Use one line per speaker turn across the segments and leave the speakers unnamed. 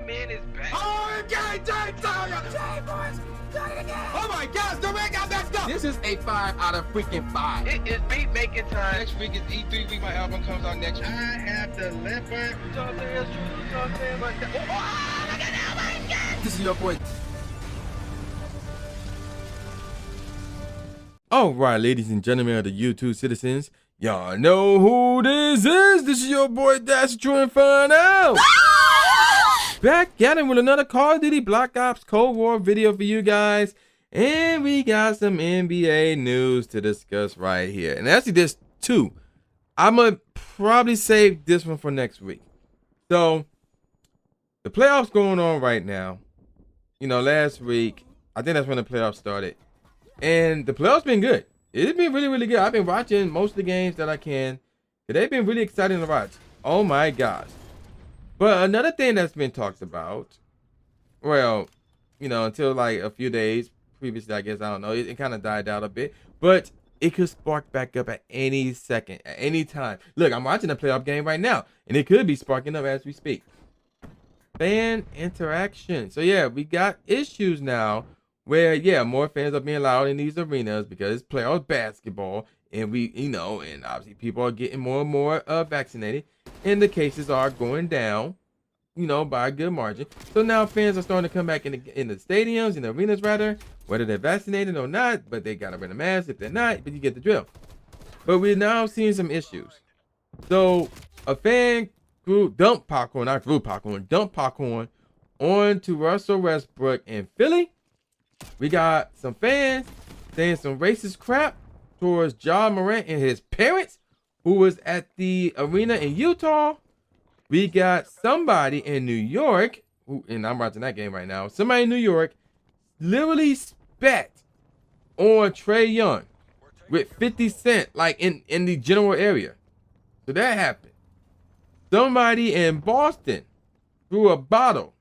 man is back.
Oh, my gosh, Durant got messed up. This is a 5 out of freaking 5.
It is beat making time.
Next week is E3 week. My album comes out next week.
I have the leopard. You know what I'm saying? It's true. You know what I'm saying? But oh, look at that, my God.
This is your boy.
All right, ladies and gentlemen of the YouTube citizens, y'all know who this is. This is your boy Dash True Inferno. Back at it with another Call of Duty Black Ops Cold War video for you guys. And we got some NBA news to discuss right here. And actually there's two. I'm going to probably save this one for next week. So, the playoffs going on right now. You know, last week, I think that's when the playoffs started. And the playoffs been good. It's been really, really good. I've been watching most of the games that I can. They've been really exciting to watch. Oh my gosh. But another thing that's been talked about, well, you know, until like a few days previously, I guess, I don't know, it kind of died out a bit. But it could spark back up at any second, at any time. Look, I'm watching a playoff game right now, and it could be sparking up as we speak. Fan interaction. So yeah, we got issues now where, yeah, more fans are being allowed in these arenas because it's playoff basketball, and we, you know, and obviously people are getting more and more vaccinated, and the cases are going down, you know, by a good margin. So now fans are starting to come back in the stadiums, in the arenas rather, whether they're vaccinated or not, but they gotta wear a mask if they're not, but you get the drill. But we're now seeing some issues. So a fan dumped popcorn onto Russell Westbrook in Philly. We got some fans saying some racist crap towards Ja Morant and his parents, who was at the arena in Utah. We got somebody in New York, and I'm watching that game right now. Somebody in New York literally spat on Trae Young with 50 Cent, like in the general area. So that happened. Somebody in Boston threw a bottle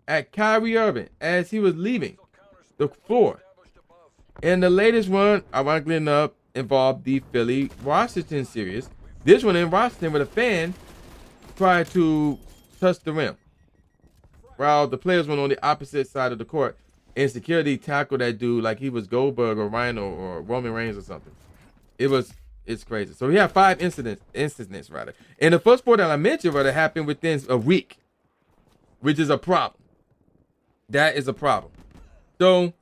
at Kyrie Irving as he was leaving the floor. And the latest one, ironically enough, involved the Philly-Washington series. This one in Washington, with a fan tried to touch the rim, while the players went on the opposite side of the court, and security tackled that dude like he was Goldberg or Rhino or Roman Reigns or something. It's crazy. So we have 5 incidents rather. And the first 4 that I mentioned rather happened within a week, which is a problem. That is a problem. So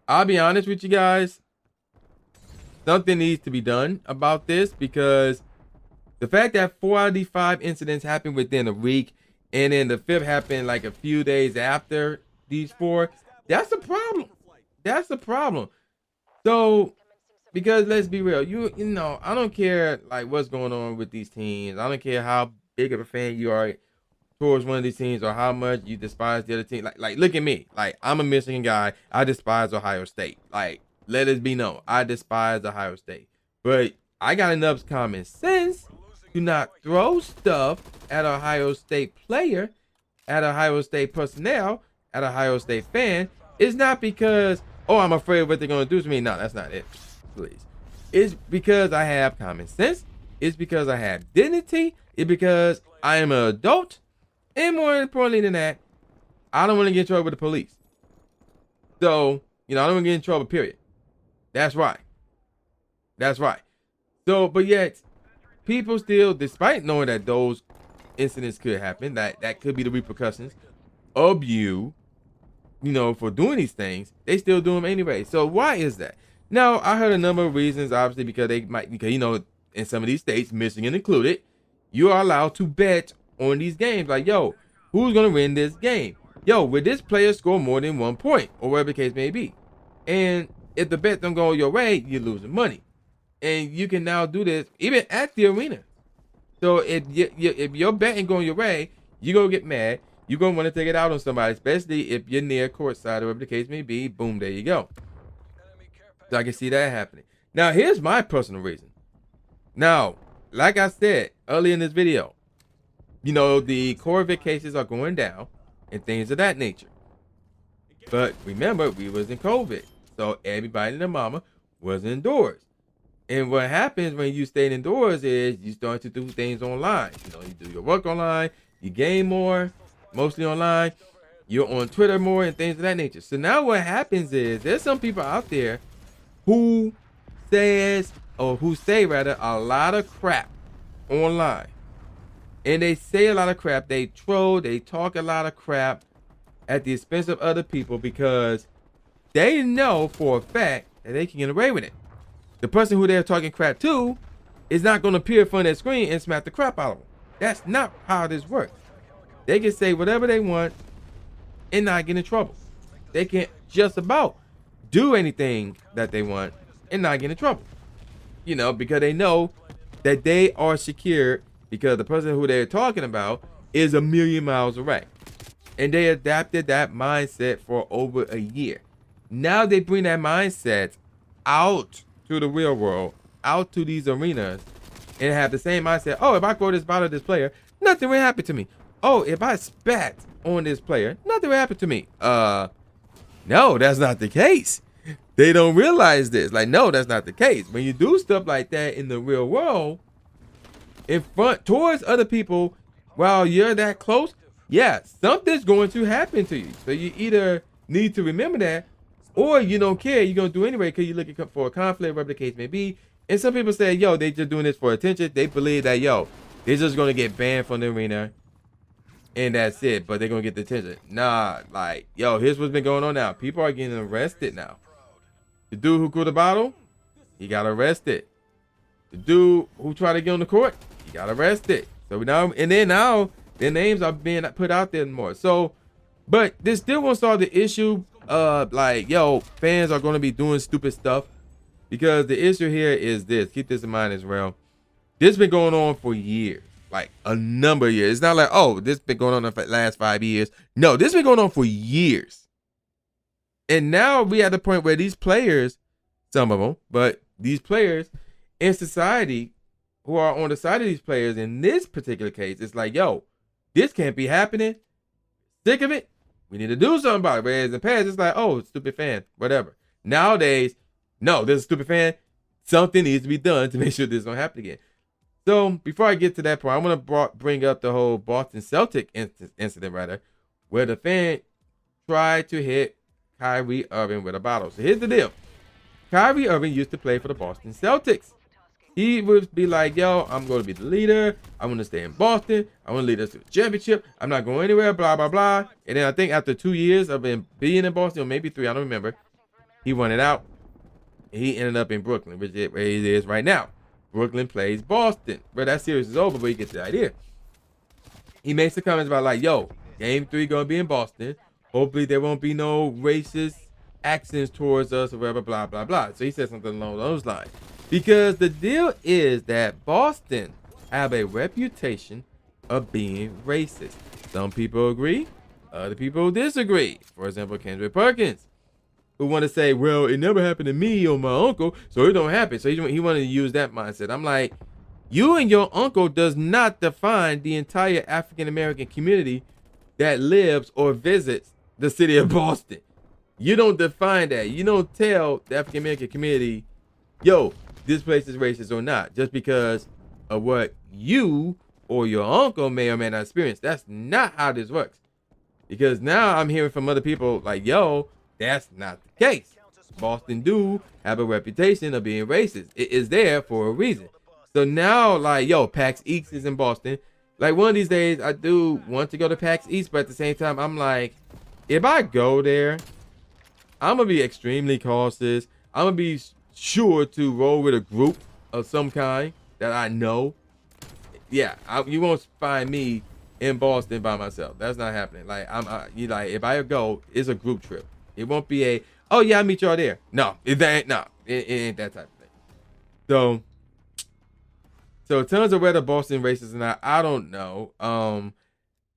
I'll be honest with you guys. Something needs to be done about this, because the fact that 4 out of these 5 incidents happened within a week, and then the 5th happened like a few days after these 4, that's a problem. That's a problem. So, because let's be real, you know, I don't care like what's going on with these teams. I don't care how big of a fan you are towards one of these teams or how much you despise the other team. Like look at me. Like, I'm a Michigan guy. I despise Ohio State. Like, let it be known, I despise Ohio State. But I got enough common sense to not throw stuff at Ohio State player, at Ohio State personnel, at Ohio State fan. It's not because, oh, I'm afraid of what they're going to do to me. No, that's not it. Please. It's because I have common sense. It's because I have dignity. It's because I am an adult. And more importantly than that, I don't want to get in trouble with the police. So, you know, I don't want to get in trouble, period. That's right. That's right. So, but yet, people still, despite knowing that those incidents could happen, that could be the repercussions of you know, for doing these things, they still do them anyway. So why is that? Now, I heard a number of reasons, obviously, because you know, in some of these states, Michigan included, you are allowed to bet on these games. Like, yo, who's going to win this game? Yo, will this player score more than 1 point? Or whatever the case may be. And if the bet don't go your way, you're losing money. And you can now do this even at the arena. So if your bet ain't going your way, you're going to get mad. You're going to want to take it out on somebody, especially if you're near courtside or whatever the case may be. Boom, there you go. So I can see that happening. Now, here's my personal reason. Now, like I said earlier in this video, you know, the COVID cases are going down and things of that nature. But remember, we was in COVID. So everybody and their mama was indoors. And what happens when you stay indoors is you start to do things online. You know, you do your work online, you game more, mostly online. You're on Twitter more and things of that nature. So now what happens is there's some people out there who say rather a lot of crap online. And they say a lot of crap. They troll, they talk a lot of crap at the expense of other people because they know for a fact that they can get away with it. The person who they're talking crap to is not going to appear in front of their screen and smack the crap out of them. That's not how this works. They can say whatever they want and not get in trouble. They can just about do anything that they want and not get in trouble. You know, because they know that they are secure because the person who they're talking about is a million miles away. And they adapted that mindset for over a year. Now they bring that mindset out to the real world, out to these arenas, and have the same mindset. Oh, if I throw this bottle at this player, nothing will happen to me. Oh, if I spat on this player, nothing will happen to me. No, that's not the case. They don't realize this. Like, no, that's not the case. When you do stuff like that in the real world, in front towards other people, while you're that close, yeah, something's going to happen to you. So you either need to remember that, or you don't care. You're going to do anyway because you're looking for a conflict, whatever the case may be. And some people say, yo, they just doing this for attention. They believe that, yo, they're just going to get banned from the arena and that's it. But they're going to get the attention. Nah, like, yo, here's what's been going on now. People are getting arrested now. The dude who threw the bottle, he got arrested. The dude who tried to get on the court, he got arrested. So now, and then now, their names are being put out there more. So, but this still won't solve the issue of like, yo, fans are going to be doing stupid stuff. Because the issue here is this. Keep this in mind as well. This has been going on for years. Like a number of years. It's not like, oh, this has been going on for the last 5 years. No, this has been going on for years. And now we at the point where these players, some of them, but these players in society who are on the side of these players in this particular case, it's like, yo, this can't be happening. Sick of it. We need to do something about it. Whereas in the past, it's like, oh, stupid fan, whatever. Nowadays, no, there's a stupid fan. Something needs to be done to make sure this don't happen again. So before I get to that point, I want to bring up the whole Boston Celtic incident, where the fan tried to hit Kyrie Irving with a bottle. So here's the deal. Kyrie Irving used to play for the Boston Celtics. He would be like, yo, I'm going to be the leader. I want to stay in Boston. I want to lead us to the championship. I'm not going anywhere, blah, blah, blah. And then I think after 2 years of being in Boston, or maybe 3, I don't remember, he won it out. He ended up in Brooklyn, which is where he is right now. Brooklyn plays Boston. But that series is over, but you get the idea. He made some comments about like, yo, game 3 going to be in Boston. Hopefully there won't be no racist accents towards us or whatever, blah, blah, blah. So he said something along those lines. Because the deal is that Boston have a reputation of being racist. Some people agree, other people disagree. For example, Kendrick Perkins, who want to say, well, it never happened to me or my uncle, so it don't happen. So he wanted to use that mindset. I'm like, you and your uncle does not define the entire African-American community that lives or visits the city of Boston. You don't define that. You don't tell the African-American community, yo, this place is racist or not, just because of what you or your uncle may or may not experience. That's not how this works. Because now I'm hearing from other people like, yo, that's not the case. Boston do have a reputation of being racist. It is there for a reason. So now, like, yo, PAX East is in Boston. Like, one of these days, I do want to go to PAX East, but at the same time, I'm like, if I go there, I'm going to be extremely cautious. I'm going to be sure to roll with a group of some kind that I know. Yeah, you won't find me in Boston by myself. That's not happening. Like, if I go, it's a group trip. It won't be a, oh yeah, I'll meet y'all there. No, it ain't that type of thing. So tons of whether Boston racist or not, I don't know. I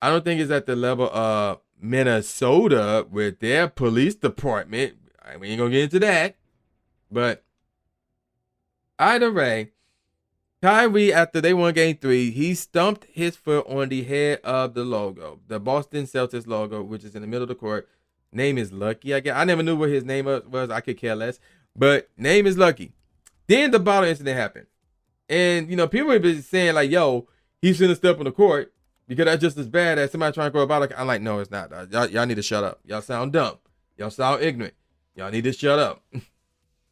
don't think it's at the level of Minnesota with their police department. We ain't gonna get into that. But either way, Kyrie, after they won game 3, he stumped his foot on the head of the logo, the Boston Celtics logo, which is in the middle of the court. Name is Lucky, I guess. I never knew what his name was. I could care less. But name is Lucky. Then the bottle incident happened. And, you know, people have been saying, like, yo, he shouldn't have stepped on the court. Because that's just as bad as somebody trying to go about it. I'm like, no, it's not. Y'all need to shut up. Y'all sound dumb. Y'all sound ignorant. Y'all need to shut up.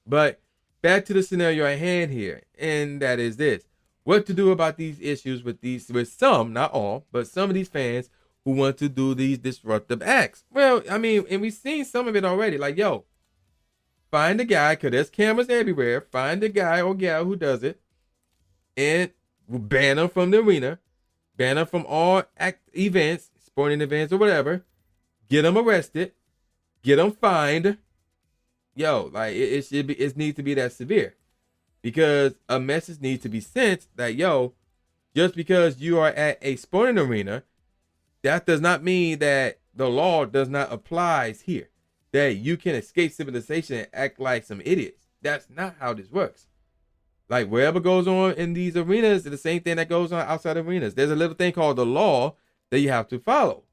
But back to the scenario at hand here, and that is this: what to do about these issues with some, not all, but some of these fans who want to do these disruptive acts. Well, I mean, and we've seen some of it already. Like, yo, find the guy, because there's cameras everywhere. Find the guy or gal who does it, and ban them from the arena. Ban them from all events, sporting events or whatever. Get them arrested. Get them fined. Yo, like it needs to be that severe, because a message needs to be sent that, yo, just because you are at a sporting arena, that does not mean that the law does not apply here. That you can escape civilization and act like some idiots. That's not how this works. Like, wherever goes on in these arenas is the same thing that goes on outside arenas. There's a little thing called the law that you have to follow.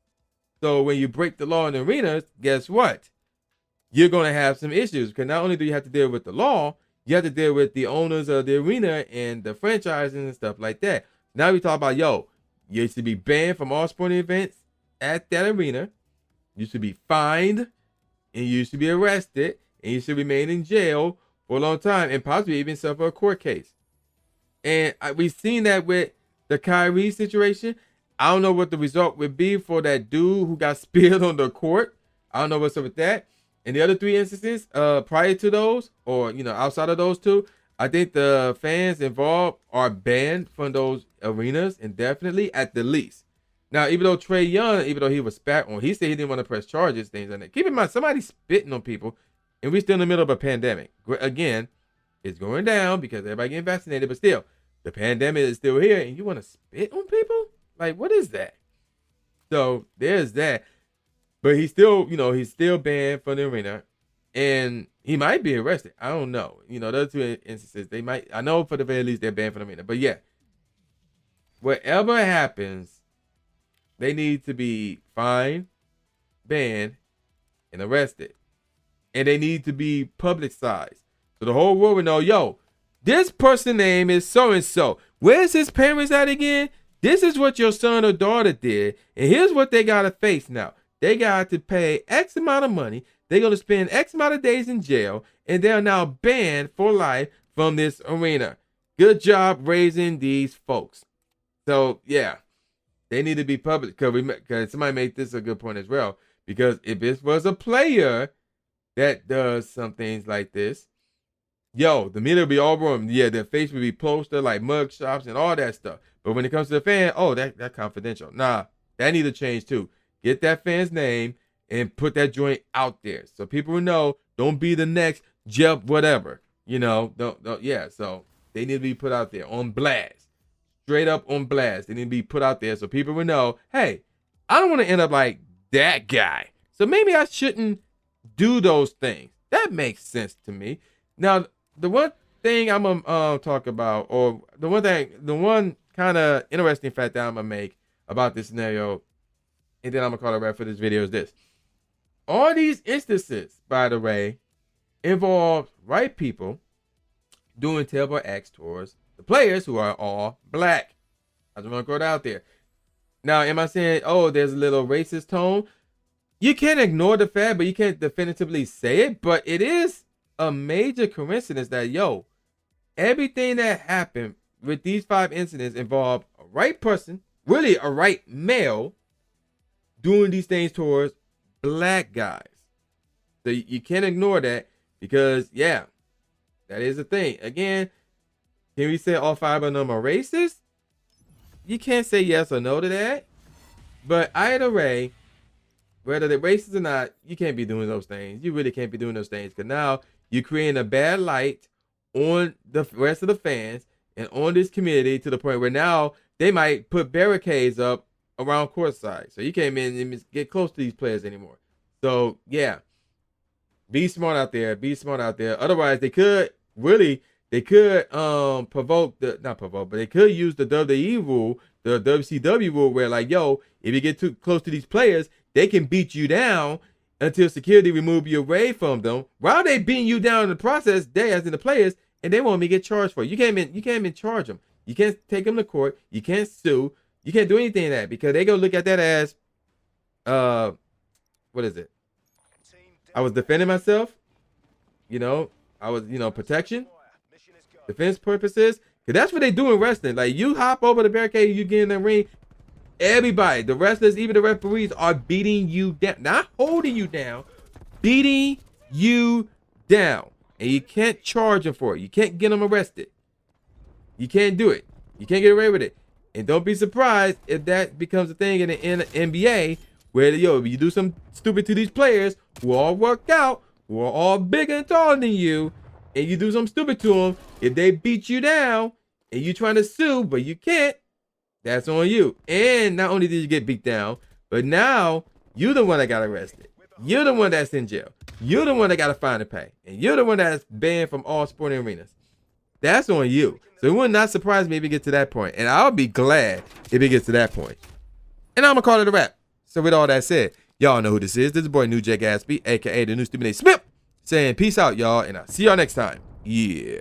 So when you break the law in the arenas, guess what? You're going to have some issues, because not only do you have to deal with the law, you have to deal with the owners of the arena and the franchises and stuff like that. Now we talk about, yo, you should be banned from all sporting events at that arena. You should be fined, and you should be arrested, and you should remain in jail for a long time, and possibly even suffer a court case. And we've seen that with the Kyrie situation. I don't know what the result would be for that dude who got spilled on the court. I don't know what's up with that. And the other three instances prior to those, or, you know, outside of those two, I think the fans involved are banned from those arenas indefinitely at the least. Now, even though Trae Young, even though he was spat on, he said he didn't want to press charges, things like that. Keep in mind, somebody's spitting on people, and we're still in the middle of a pandemic. Again, it's going down because everybody getting vaccinated, but still, the pandemic is still here, and you want to spit on people? Like, what is that? So there's that. But he's still, you know, he's still banned from the arena, and he might be arrested. I don't know. You know, those two instances, they might, I know for the very least they're banned from the arena. But yeah, whatever happens, they need to be fined, banned, and arrested. And they need to be publicized, so the whole world will know, yo, this person's name is so-and-so. Where's his parents at again? This is what your son or daughter did, and here's what they got to face now. They got to pay X amount of money. They're going to spend X amount of days in jail, and they're now banned for life from this arena. Good job raising these folks. So, yeah, they need to be public, because somebody made this a good point as well, because if this was a player that does some things like this, yo, the media would be all wrong. Yeah, their face would be posted like mug shops and all that stuff. But when it comes to the fan, oh, that's confidential. Nah, that need to change too. Get that fan's name and put that joint out there so people will know. Don't be the next Jeff whatever. You know, don't yeah. So they need to be put out there on blast. Straight up on blast. They need to be put out there so people will know, hey, I don't want to end up like that guy. So maybe I shouldn't do those things. That makes sense to me. Now, the one thing I'm gonna talk about, or the one kind of interesting fact that I'm gonna make about this scenario, and then I'm gonna call it wrap for this video, is this: all these instances, by the way, involve white people doing terrible acts towards the players who are all black. I just want to throw it out there. Now, am I saying, oh, there's a little racist tone? You can't ignore the fact, but you can't definitively say it. But it is a major coincidence that, yo, everything that happened with these 5 incidents involved a white person, really a white male, doing these things towards black guys. So you can't ignore that, because, yeah, that is a thing. Again, can we say all 5 of them are racist? You can't say yes or no to that. But either way, whether they're racist or not, you can't be doing those things. You really can't be doing those things, because now you're creating a bad light on the rest of the fans and on this community, to the point where now they might put barricades up around courtside, so you can't even get close to these players anymore. So yeah, be smart out there. Be smart out there. Otherwise, they could provoke not provoke, but they could use the WWE rule, the WCW rule, where like, yo, if you get too close to these players, they can beat you down until security remove you away from them. While they beating you down in the process, they as in the players, and they want me to get charged for it. You can't even charge them. You can't take them to court. You can't sue. You can't do anything in that because they go look at that as, what is it? I was defending myself. You know, I was, protection, defense purposes. Cause that's what they do in wrestling. Like you hop over the barricade, you get in the ring. Everybody, the wrestlers, even the referees are beating you down, not holding you down, beating you down. And you can't charge them for it. You can't get them arrested. You can't do it. You can't get away with it. And don't be surprised if that becomes a thing in the NBA where, you do something stupid to these players who all work out, who are all bigger and taller than you, and you do something stupid to them. If they beat you down and you trying to sue, but you can't, that's on you. And not only did you get beat down, but now you're the one that got arrested. You're the one that's in jail. You're the one that got a fine to pay. And you're the one that's banned from all sporting arenas. That's on you. So it would not surprise me if it gets to that point. And I'll be glad if it gets to that point. And I'm going to call it a wrap. So with all that said, y'all know who this is. This is boy New J Gatsby, a.k.a. the new Stephen A. Smith, saying peace out, y'all. And I'll see y'all next time. Yeah.